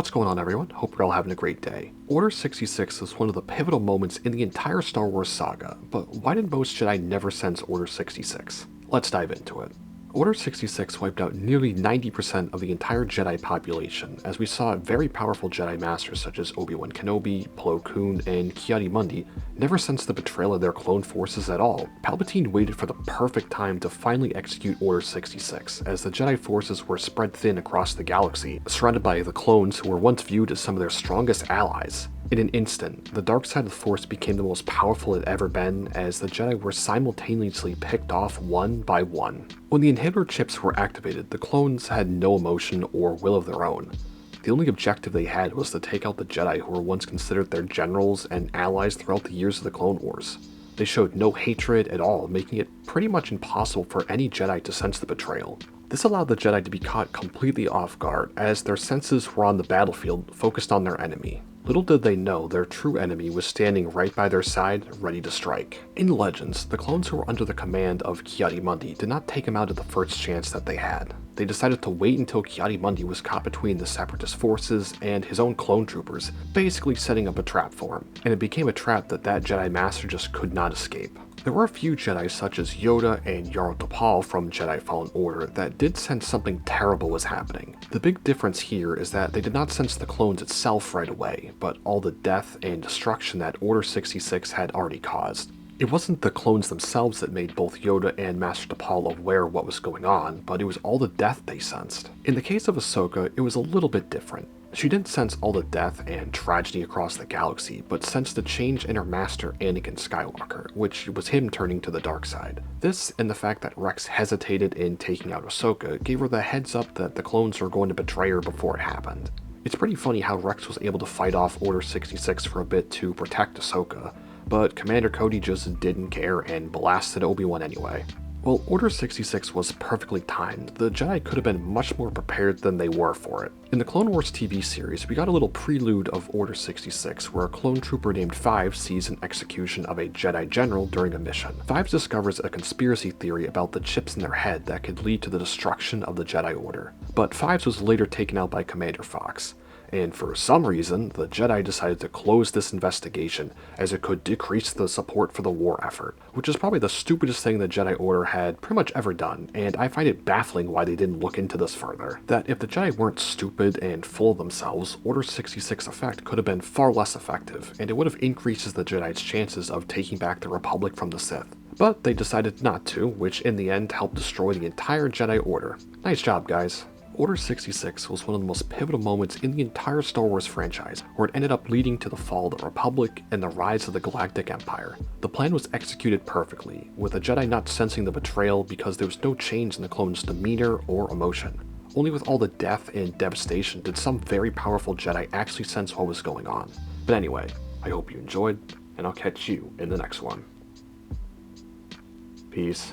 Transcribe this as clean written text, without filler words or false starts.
What's going on, everyone? Hope you're all having a great day. Order 66 is one of the pivotal moments in the entire Star Wars saga, but why did most Jedi never sense Order 66? Let's dive into it. Order 66 wiped out nearly 90% of the entire Jedi population, as we saw very powerful Jedi Masters such as Obi-Wan Kenobi, Plo Koon, and Ki-Adi-Mundi never sensed the betrayal of their clone forces at all. Palpatine waited for the perfect time to finally execute Order 66, as the Jedi forces were spread thin across the galaxy, surrounded by the clones who were once viewed as some of their strongest allies. In an instant, the dark side of the Force became the most powerful it had ever been, as the Jedi were simultaneously picked off one by one. When the inhibitor chips were activated, the clones had no emotion or will of their own. The only objective they had was to take out the Jedi who were once considered their generals and allies throughout the years of the Clone Wars. They showed no hatred at all, making it pretty much impossible for any Jedi to sense the betrayal. This allowed the Jedi to be caught completely off guard, as their senses were on the battlefield, focused on their enemy. Little did they know their true enemy was standing right by their side, ready to strike. In Legends, the clones who were under the command of Ki-Adi-Mundi did not take him out at the first chance that they had. They decided to wait until Ki-Adi-Mundi was caught between the Separatist forces and his own clone troopers, basically setting up a trap for him, and it became a trap that Jedi Master just could not escape. There were a few Jedi such as Yoda and Yara Tapal from Jedi Fallen Order that did sense something terrible was happening. The big difference here is that they did not sense the clones itself right away, but all the death and destruction that Order 66 had already caused. It wasn't the clones themselves that made both Yoda and Master Tapal aware of what was going on, but it was all the death they sensed. In the case of Ahsoka, it was a little bit different. She didn't sense all the death and tragedy across the galaxy, but sensed the change in her master Anakin Skywalker, which was him turning to the dark side. This, and the fact that Rex hesitated in taking out Ahsoka, gave her the heads up that the clones were going to betray her before it happened. It's pretty funny how Rex was able to fight off Order 66 for a bit to protect Ahsoka, but Commander Cody just didn't care and blasted Obi-Wan anyway. While Order 66 was perfectly timed, the Jedi could have been much more prepared than they were for it. In the Clone Wars TV series, we got a little prelude of Order 66, where a clone trooper named Fives sees an execution of a Jedi general during a mission. Fives discovers a conspiracy theory about the chips in their head that could lead to the destruction of the Jedi Order. But Fives was later taken out by Commander Fox. And for some reason, the Jedi decided to close this investigation, as it could decrease the support for the war effort, which is probably the stupidest thing the Jedi Order had pretty much ever done, and I find it baffling why they didn't look into this further. That if the Jedi weren't stupid and full of themselves, Order 66 effect could have been far less effective, and it would have increases the Jedi's chances of taking back the Republic from the Sith. But they decided not to, which in the end helped destroy the entire Jedi Order. Nice job, guys. Order 66 was one of the most pivotal moments in the entire Star Wars franchise, where it ended up leading to the fall of the Republic and the rise of the Galactic Empire. The plan was executed perfectly, with the Jedi not sensing the betrayal because there was no change in the clones' demeanor or emotion. Only with all the death and devastation did some very powerful Jedi actually sense what was going on. But anyway, I hope you enjoyed, and I'll catch you in the next one. Peace.